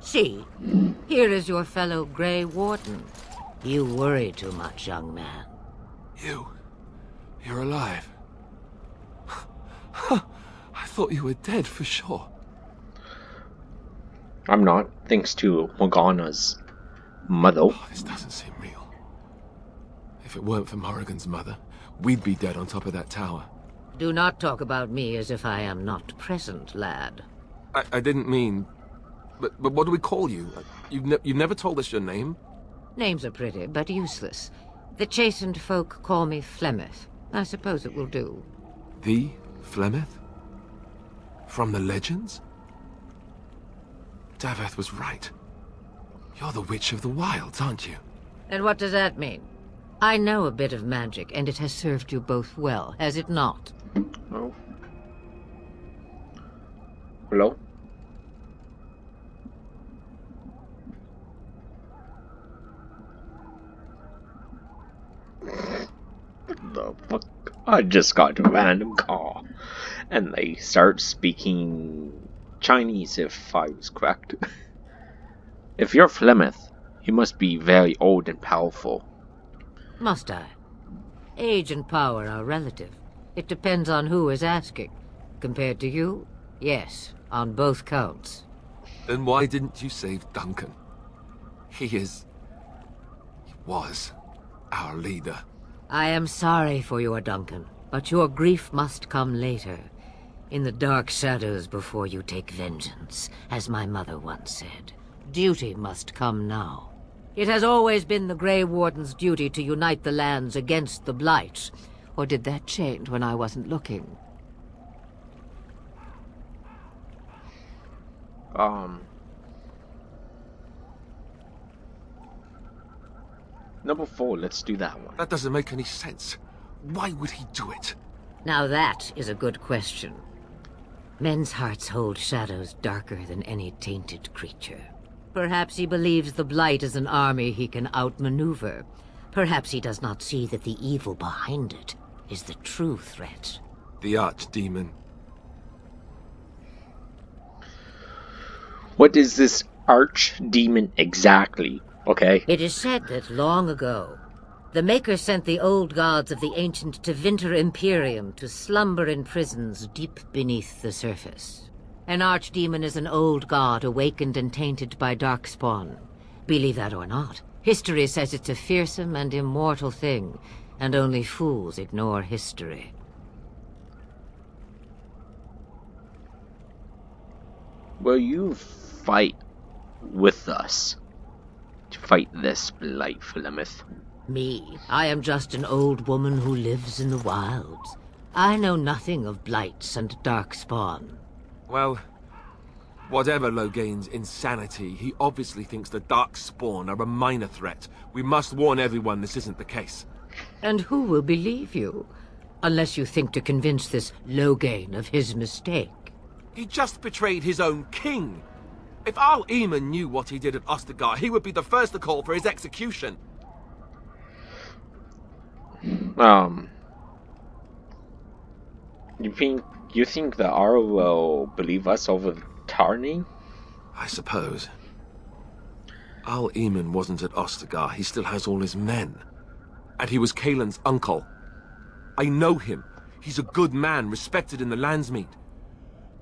See, here is your fellow Grey Warden. You worry too much, young man. You're alive. I thought you were dead for sure. I'm not, thanks to Morgana's mother. Oh, this doesn't seem real. If it weren't for Morrigan's mother, we'd be dead on top of that tower. Do not talk about me as if I am not present, lad. I didn't mean... But what do we call you? You've never told us your name? Names are pretty, but useless. The chastened folk call me Flemeth. I suppose it will do. The Flemeth? From the legends? Daveth was right. You're the Witch of the Wilds, aren't you? And what does that mean? I know a bit of magic, and it has served you both well, has it not? Oh. Hello? The fuck? I just got a random call, and they start speaking Chinese, if I was correct. If you're Flemeth, you must be very old and powerful. Must I? Age and power are relative. It depends on who is asking. Compared to you, yes, on both counts. Then why didn't you save Duncan? He was our leader. I am sorry for your Duncan, but your grief must come later. In the dark shadows before you take vengeance, as my mother once said. Duty must come now. It has always been the Grey Warden's duty to unite the lands against the Blight. Or did that change when I wasn't looking? Number 4, let's do that one. That doesn't make any sense. Why would he do it? Now that is a good question. Men's hearts hold shadows darker than any tainted creature. Perhaps he believes the Blight is an army he can outmaneuver. Perhaps he does not see that the evil behind it is the true threat. The Archdemon. What is this Archdemon exactly? Okay. It is said that long ago, the Maker sent the old gods of the ancient Tevinter Imperium to slumber in prisons deep beneath the surface. An archdemon is an old god awakened and tainted by darkspawn. Believe that or not, history says it's a fearsome and immortal thing, and only fools ignore history. Will you fight with us to fight this Blight, Flemeth? Me? I am just an old woman who lives in the wilds. I know nothing of blights and darkspawn. Well, whatever Loghain's insanity, he obviously thinks the Darkspawn are a minor threat. We must warn everyone this isn't the case. And who will believe you? Unless you think to convince this Loghain of his mistake. He just betrayed his own king. If Arl Eamon knew what he did at Ostagar, he would be the first to call for his execution. You think the Arl will believe us over Tarney? I suppose. Arl Eamon wasn't at Ostagar. He still has all his men. And he was Kaelin's uncle. I know him. He's a good man, respected in the Landsmeet.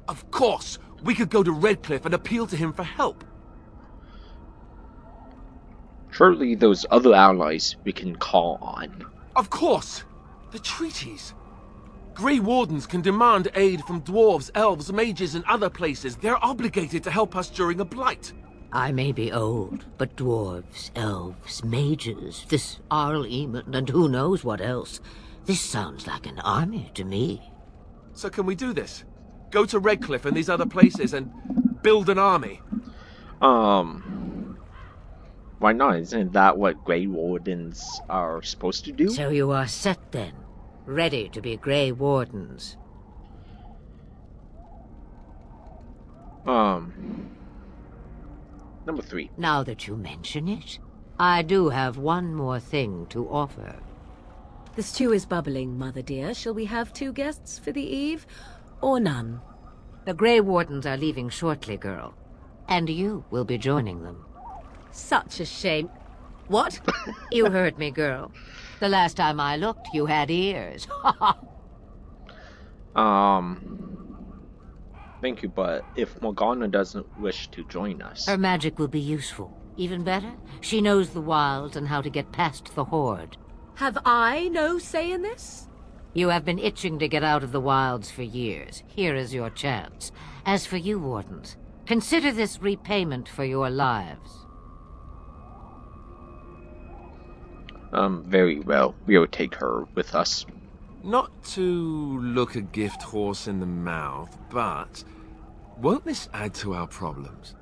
Of course, we could go to Redcliffe and appeal to him for help. Surely those other allies we can call on. Of course! The treaties. Grey Wardens can demand aid from dwarves, elves, mages, and other places. They're obligated to help us during a blight. I may be old, but dwarves, elves, mages, this Arl Eamon, and who knows what else. This sounds like an army to me. So can we do this? Go to Redcliffe and these other places and build an army? Why not? Isn't that what Grey Wardens are supposed to do? So you are set then, ready to be Grey Wardens. Number 3. Now that you mention it, I do have one more thing to offer. The stew is bubbling, Mother dear. Shall we have 2 guests for the eve, or none? The Grey Wardens are leaving shortly, girl. And you will be joining them. Such a shame. What? You heard me, girl. The last time I looked, you had ears. Thank you, but if Morgana doesn't wish to join us... Her magic will be useful. Even better, she knows the wilds and how to get past the Horde. Have I no say in this? You have been itching to get out of the wilds for years. Here is your chance. As for you, Wardens, consider this repayment for your lives. Very well. We'll take her with us. Not to look a gift horse in the mouth, but won't this add to our problems?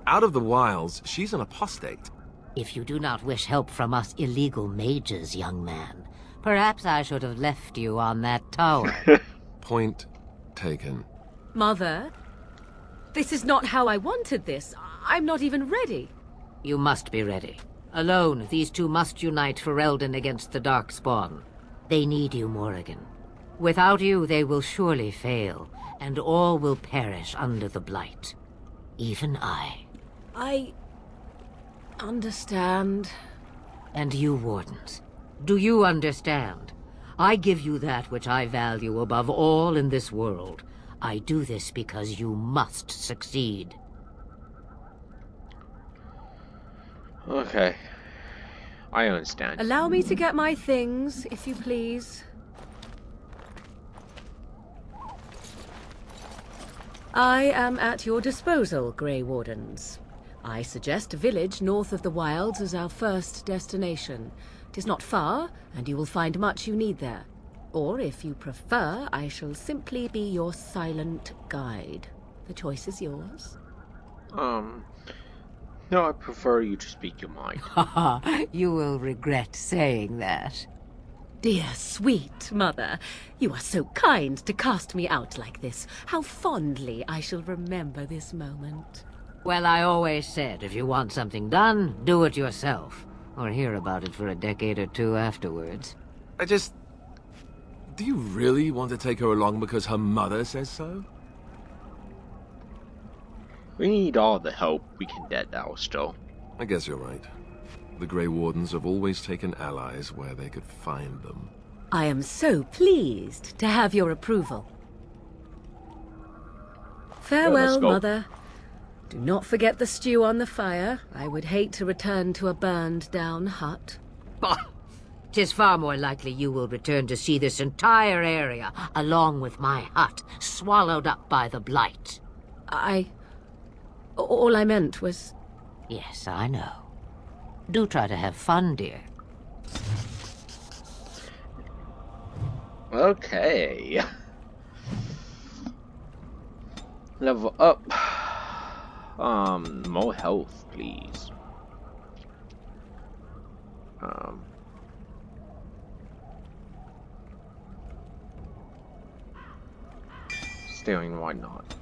Out of the wilds, she's an apostate. If you do not wish help from us illegal mages, young man, perhaps I should have left you on that tower. Point taken. Mother, this is not how I wanted this. I'm not even ready. You must be ready. Alone, these two must unite Ferelden against the Darkspawn. They need you, Morrigan. Without you, they will surely fail, and all will perish under the Blight. Even I. I understand. And you, Wardens, do you understand? I give you that which I value above all in this world. I do this because you must succeed. Okay. I understand. Allow me to get my things, if you please. I am at your disposal, Grey Wardens. I suggest a village north of the wilds as our first destination. It is not far, and you will find much you need there. Or, if you prefer, I shall simply be your silent guide. The choice is yours. No, I prefer you to speak your mind. You will regret saying that. Dear, sweet mother, you are so kind to cast me out like this. How fondly I shall remember this moment. Well, I always said, if you want something done, do it yourself. Or hear about it for a decade or two afterwards. Do you really want to take her along because her mother says so? We need all the help we can get, Alistair. I guess you're right. The Grey Wardens have always taken allies where they could find them. I am so pleased to have your approval. Farewell, go. Mother. Do not forget the stew on the fire. I would hate to return to a burned-down hut. Bah! 'Tis far more likely you will return to see this entire area, along with my hut, swallowed up by the Blight. All I meant was... Yes, I know. Do try to have fun, dear. Okay. Level up. More health, please. Staring, why not?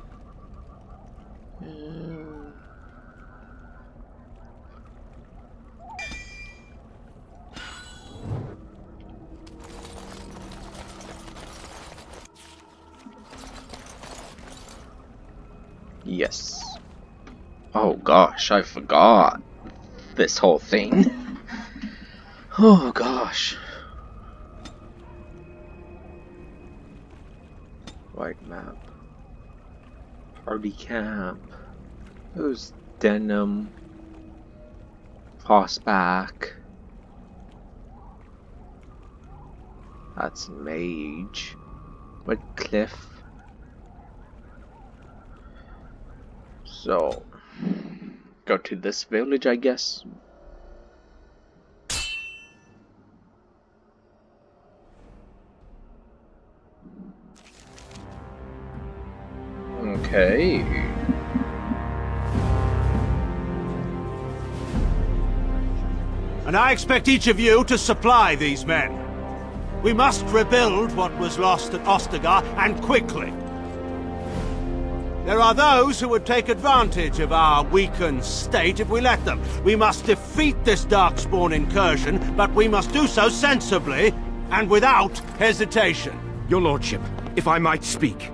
Yes. Oh gosh, I forgot this whole thing. Oh gosh. White map. Party camp. Who's Denim? Frostback. That's Mage. What Cliff? So, go to this village, I guess. Okay. And I expect each of you to supply these men. We must rebuild what was lost at Ostagar, and quickly. There are those who would take advantage of our weakened state if we let them. We must defeat this Darkspawn incursion, but we must do so sensibly and without hesitation. Your lordship, if I might speak.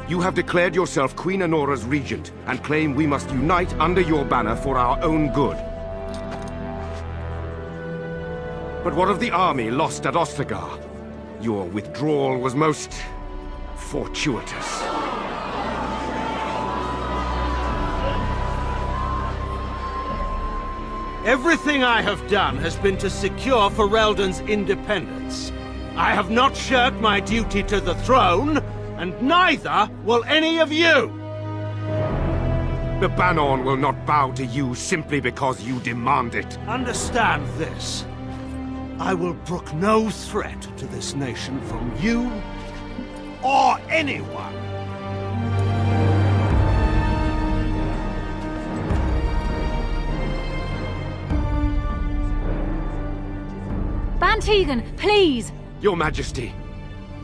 You have declared yourself Queen Anora's regent, and claim we must unite under your banner for our own good. But what of the army lost at Ostagar? Your withdrawal was most fortuitous. Everything I have done has been to secure Ferelden's independence. I have not shirked my duty to the throne, and neither will any of you! The Bannorn will not bow to you simply because you demand it. Understand this. I will brook no threat to this nation from you or anyone. Bantegan, please! Your Majesty,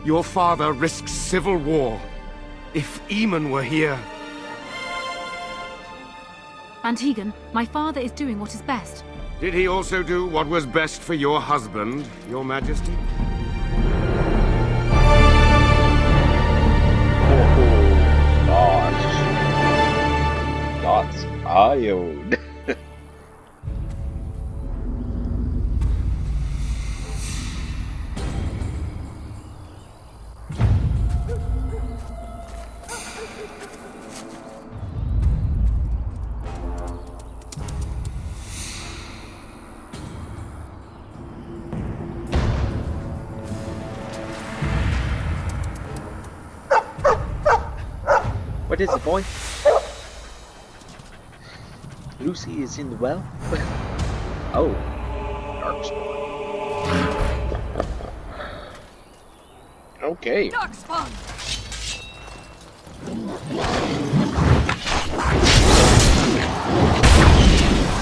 your father risks civil war. If Eamon were here... Bantegan, my father is doing what is best. Did he also do what was best for your husband, Your Majesty? Shots fired. What is it, boy? Lucy is in the well? Oh, Darkspawn. Okay. Darkspawn!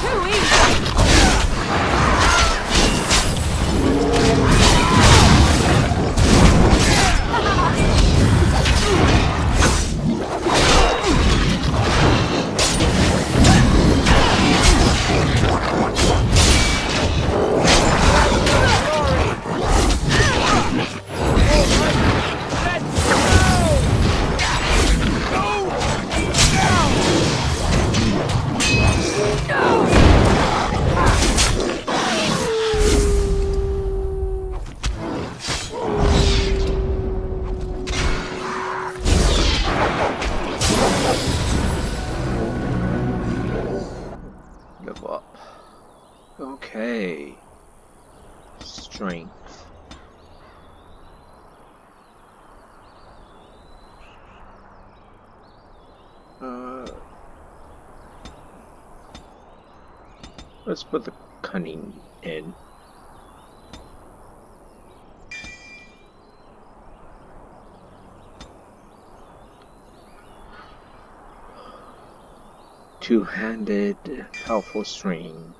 Too easy! Give up. Okay. Strength. Let's put the cunning in. Two-handed, powerful string.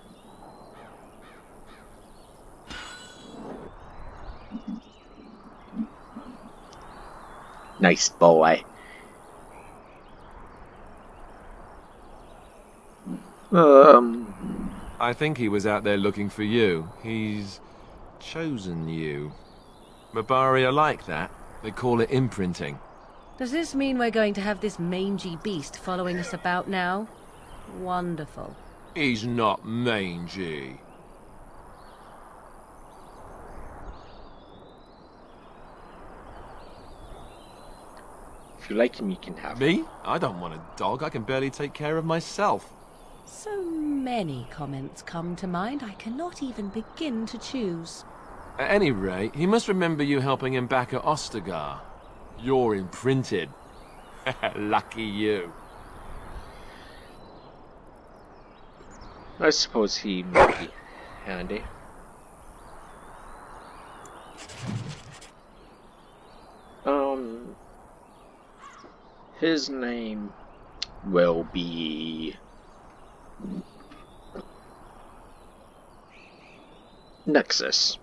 Nice boy. I think he was out there looking for you. He's chosen you. Mabari are like that. They call it imprinting. Does this mean we're going to have this mangy beast following us about now? Wonderful. He's not mangy. If you like him, you can have him. Me? I don't want a dog. I can barely take care of myself. So many comments come to mind, I cannot even begin to choose. At any rate, he must remember you helping him back at Ostagar. You're imprinted. Lucky you. I suppose he might be handy. His name will be Nexus.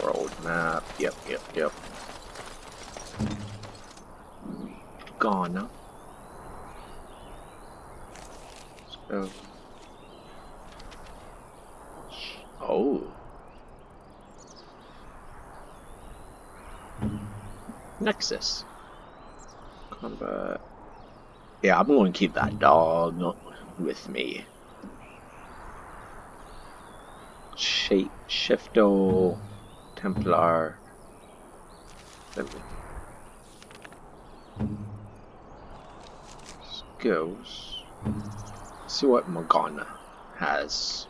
World map. Yep. Morgana. So, oh. Nexus. Combat. Yeah, I'm going to keep that dog with me. Shifto, Templar. Goes. See what Morgana has.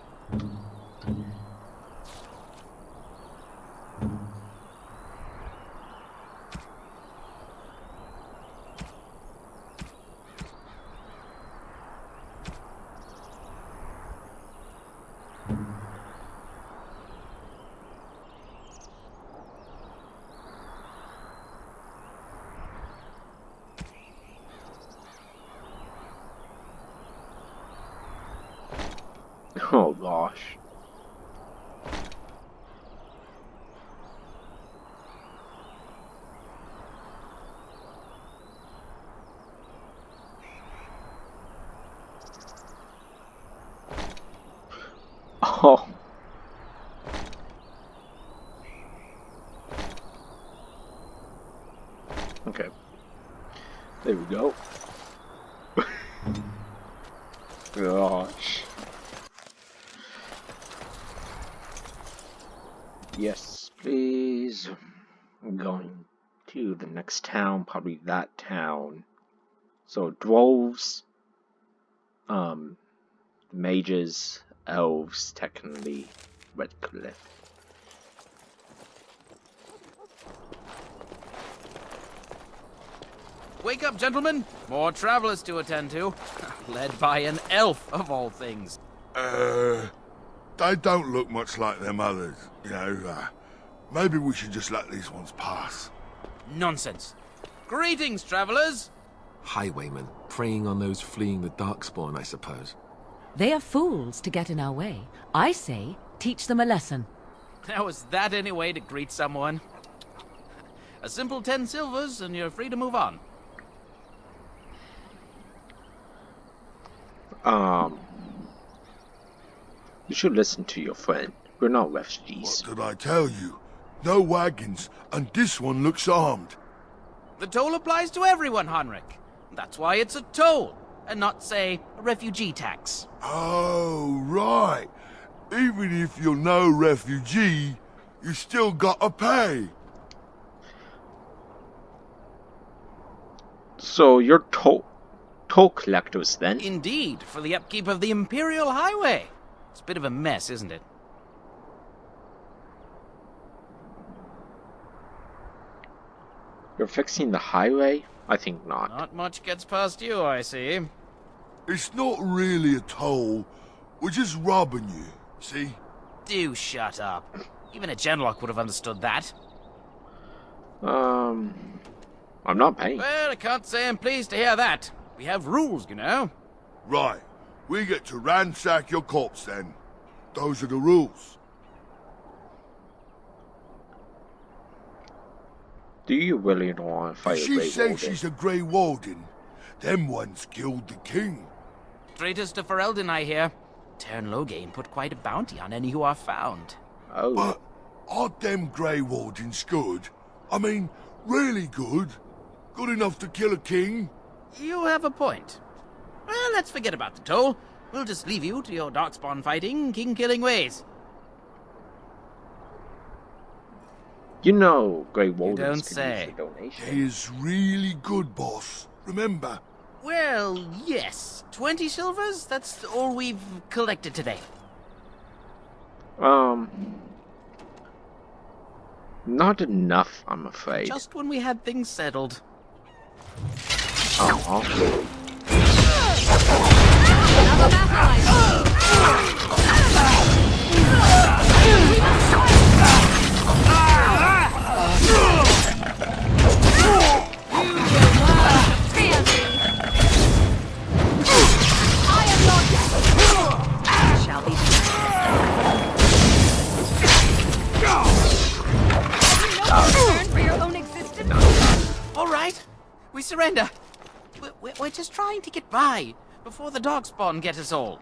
Oh gosh. Oh. Okay. There we go. Gosh. Yes, please. I'm going to the next town, probably that town. So dwarves, mages, elves, technically, Redcliffe. Wake up, gentlemen! More travelers to attend to. Led by an elf, of all things. They don't look much like them others, you know. Maybe we should just let these ones pass. Nonsense. Greetings, travelers! Highwaymen, preying on those fleeing the Darkspawn, I suppose. They are fools to get in our way. I say, teach them a lesson. Now, is that any way to greet someone? A simple 10 silvers, and you're free to move on. You should listen to your friend. We're not refugees. What did I tell you? No wagons, and this one looks armed. The toll applies to everyone, Henrik. That's why it's a toll, and not, say, a refugee tax. Oh, right. Even if you're no refugee, you still gotta pay. So you're toll collectors then? Indeed, for the upkeep of the Imperial Highway. It's a bit of a mess, isn't it? You're fixing the highway? I think not. Not much gets past you, I see. It's not really a toll. We're just robbing you, see? Do shut up. Even a Genlock would have understood that. I'm not paying. Well, I can't say I'm pleased to hear that. We have rules, you know. Right. We get to ransack your corpse then. Those are the rules. Do you really want to fight a She Grey says Warden? she's a Grey Warden. Them ones killed the king. Traitors to Ferelden, I hear. Tern Loghain put quite a bounty on any who are found. Oh. But aren't them Grey Wardens good? I mean, really good? Good enough to kill a king? You have a point. Well, let's forget about the toll. We'll just leave you to your darkspawn fighting, king-killing ways. You know, Grey You Wardens don't could say. use a donation. He is really good, boss. Remember? Well, yes. 20 silvers? That's all we've collected today. Not enough, I'm afraid. Just when we had things settled. Oh. Another battle Shall be. Turn for your own existence. All right. We surrender. We're just trying to get by before the Darkspawn get us all.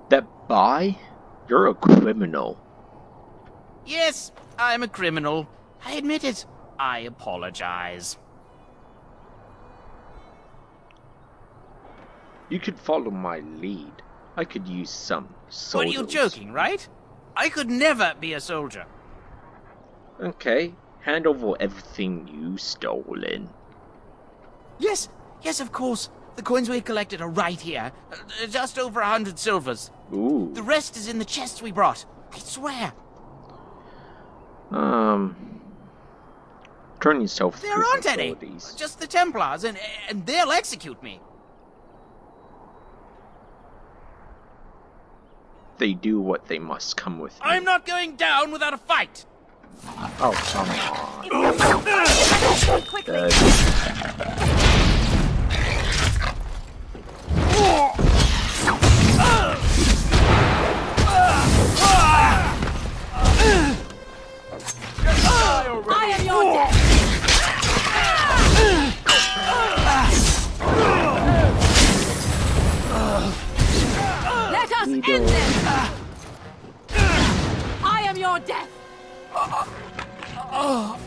That by? You're a criminal. Yes, I'm a criminal. I admit it. I apologize. You could follow my lead. I could use some soldiers. What, are you joking, right? I could never be a soldier. Okay, hand over everything you stolen. Yes, of course. The coins we collected are right here. Just over 100 silvers. Ooh. The rest is in the chests we brought. I swear. Turn yourself There aren't any. Just the Templars, and they'll execute me. They do what they must. Come with me. I'm not going down without a fight. Oh, come on. Quickly. I am your death. Let us end this. I am your death. Oh,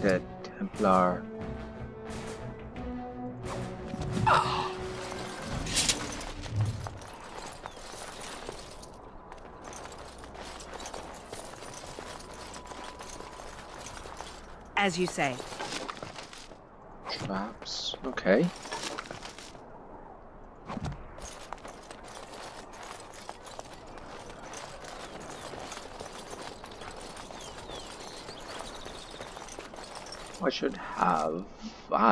that Templar. As you say. Traps. Okay. I should have,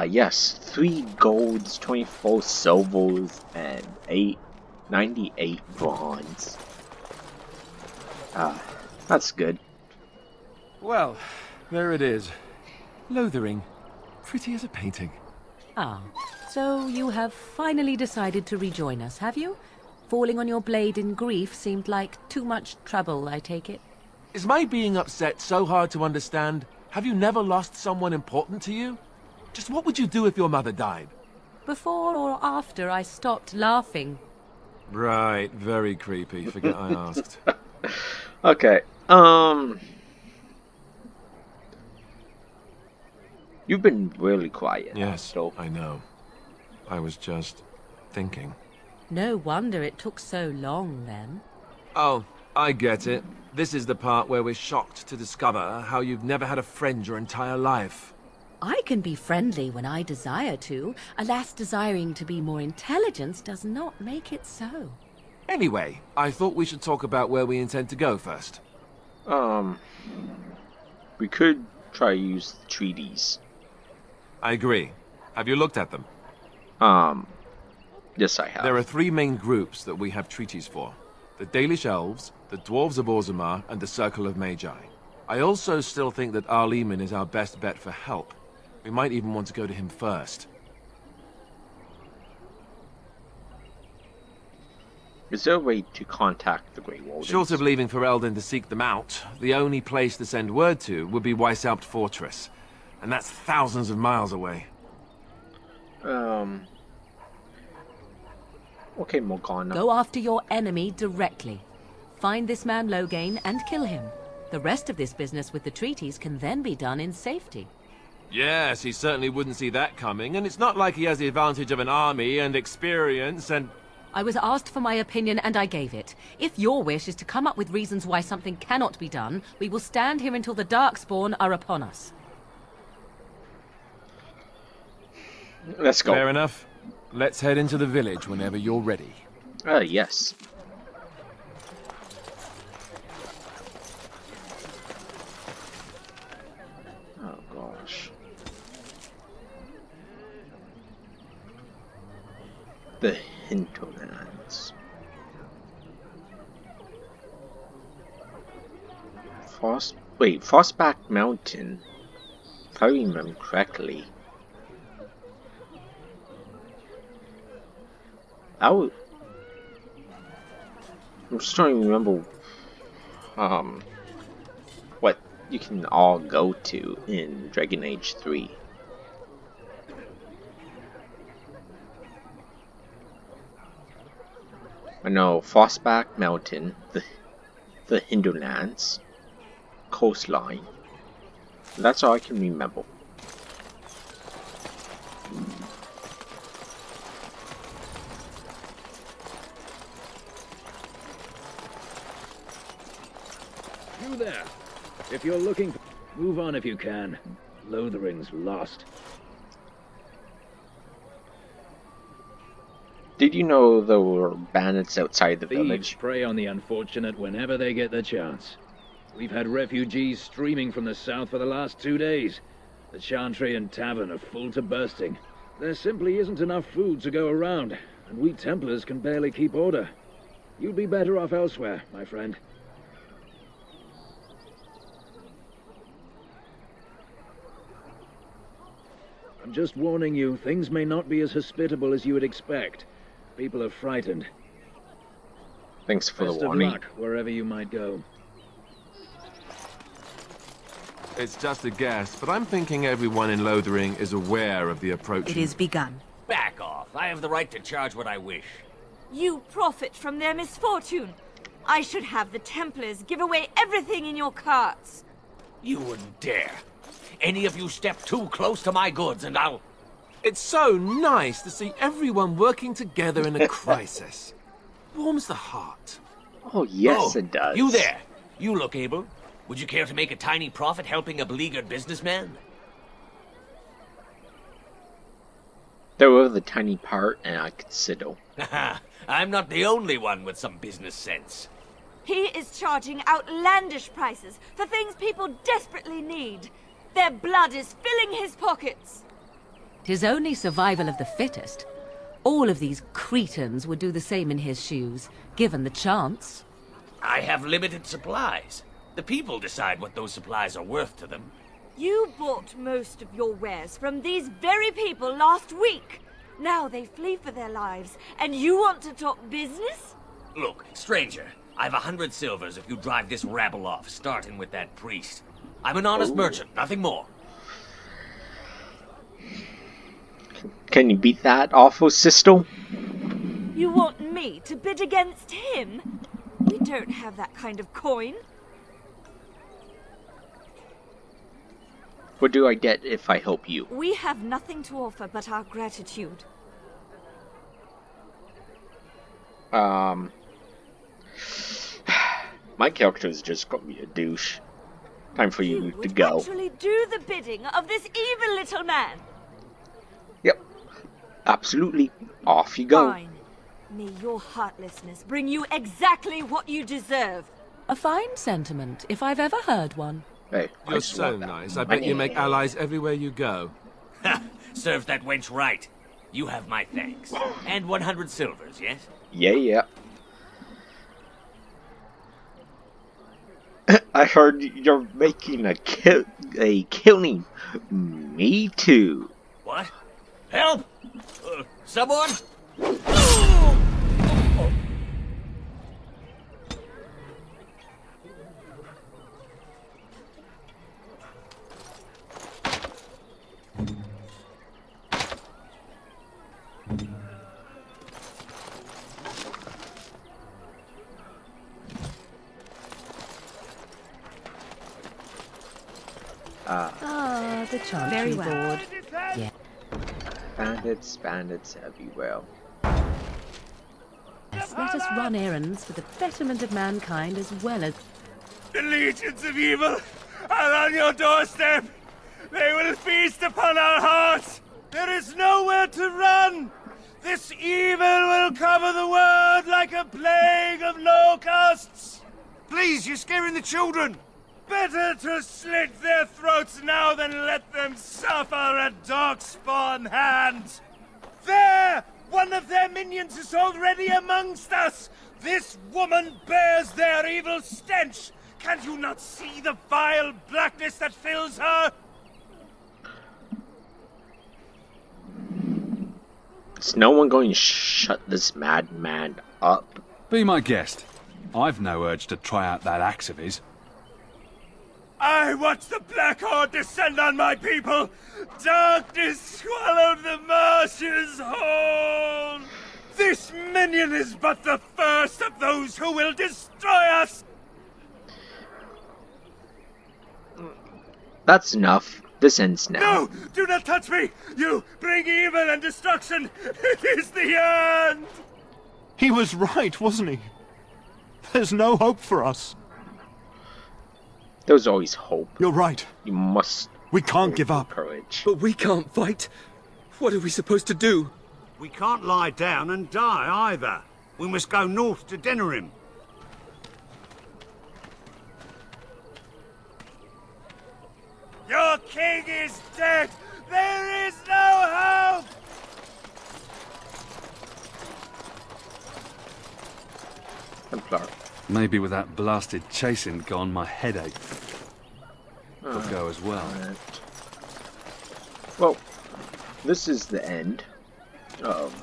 yes, 3 golds, 24 silvers, and 98 bronze. That's good. Well, there it is. Lothering. Pretty as a painting. Ah, so you have finally decided to rejoin us, have you? Falling on your blade in grief seemed like too much trouble, I take it. Is my being upset so hard to understand? Have you never lost someone important to you? Just what would you do if your mother died? Before or after I stopped laughing. Right, very creepy. Forget I asked. Okay, you've been really quiet. Yes, so I know. I was just thinking. No wonder it took so long, then. Oh, I get it. This is the part where we're shocked to discover how you've never had a friend your entire life. I can be friendly when I desire to. Alas, desiring to be more intelligent does not make it so. Anyway, I thought we should talk about where we intend to go first. we could try to use the treaties. I agree. Have you looked at them? Yes, I have. There are 3 main groups that we have treaties for. The Dalish Elves, the Dwarves of Orzammar, and the Circle of Magi. I also still think that Arleman is our best bet for help. We might even want to go to him first. Is there a way to contact the Grey Wardens? Short of leaving Ferelden to seek them out, the only place to send word to would be Weishaupt Fortress. And that's thousands of miles away. Okay, Morgana. Go after your enemy directly. Find this man Loghain and kill him. The rest of this business with the treaties can then be done in safety. Yes, he certainly wouldn't see that coming, and it's not like he has the advantage of an army and experience and... I was asked for my opinion and I gave it. If your wish is to come up with reasons why something cannot be done, we will stand here until the Darkspawn are upon us. Let's go. Fair enough. Let's head into the village whenever you're ready. Yes. Oh, gosh. The hinterlands. Frostback Mountain. If I remember correctly. I'm just trying to remember what you can all go to in Dragon Age 3. I know Frostback Mountain, the Hinterlands, coastline. That's all I can remember. You there. If you're looking, move on if you can. Lothering's lost. Did you know there were bandits outside the Thieves village? prey on the unfortunate whenever they get the chance. We've had refugees streaming from the south for the last 2 days. The Chantry and Tavern are full to bursting. There simply isn't enough food to go around, and we Templars can barely keep order. You'd be better off elsewhere, my friend. I'm just warning you, things may not be as hospitable as you would expect. People are frightened. Thanks for Best the of warning. luck, wherever you might go. It's just a guess, but I'm thinking everyone in Lothering is aware of the approach. It is begun. Back off. I have the right to charge what I wish. You profit from their misfortune. I should have the Templars give away everything in your carts. You wouldn't dare. Any of you step too close to my goods and I'll... It's so nice to see everyone working together in a crisis. Warms the heart. Oh, yes, Oh, it does. You there. You look able. Would you care to make a tiny profit helping a beleaguered businessman? There was the tiny part, and I consider. I'm not the only one with some business sense. He is charging outlandish prices for things people desperately need. Their blood is filling his pockets. 'Tis only survival of the fittest. All of these cretins would do the same in his shoes, given the chance. I have limited supplies. The people decide what those supplies are worth to them. You bought most of your wares from these very people last week. Now they flee for their lives, and you want to talk business? Look, stranger, I've 100 silvers if you drive this rabble off, starting with that priest. I'm an honest merchant, nothing more. Can you beat that, awful sister? You want me to bid against him? We don't have that kind of coin. What do I get if I help you? We have nothing to offer but our gratitude. My character is just gonna be a douche. Time for you to Would go. actually do the bidding of this evil little man. Yep. Absolutely. Off you go. Fine. May your heartlessness bring you exactly what you deserve. A fine sentiment, if I've ever heard one. Hey, You're so nice. I bet you make allies everywhere you go. Ha! Serves that wench right. You have my thanks. And 100 silvers, yes? Yeah. I heard you're making a killing. Me too. What? Help! Someone? The chantry Very well. board. Yeah. Bandits everywhere. Yes, let us run errands for the betterment of mankind as well as... The legions of evil are on your doorstep. They will feast upon our hearts. There is nowhere to run. This evil will cover the world like a plague of locusts. Please, you're scaring the children. Better to slit their throats now than let them suffer at Darkspawn hands. There! One of their minions is already amongst us! This woman bears their evil stench! Can you not see the vile blackness that fills her? Is no one going to shut this madman up? Be my guest. I've no urge to try out that axe of his. I watch the Black Horde descend on my people! Darkness swallowed the marshes whole! This minion is but the first of those who will destroy us! That's enough. This ends now. No! Do not touch me! You bring evil and destruction! It is the end! He was right, wasn't he? There's no hope for us. There's always hope. You're right. You must... We can't give up. Courage. But we can't fight. What are we supposed to do? We can't lie down and die either. We must go north to Denerim. Your king is dead! There is no hope! Templar. Maybe with that blasted chasing gone, my headache will go as well. Right. Well, this is the end of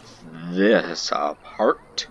this part.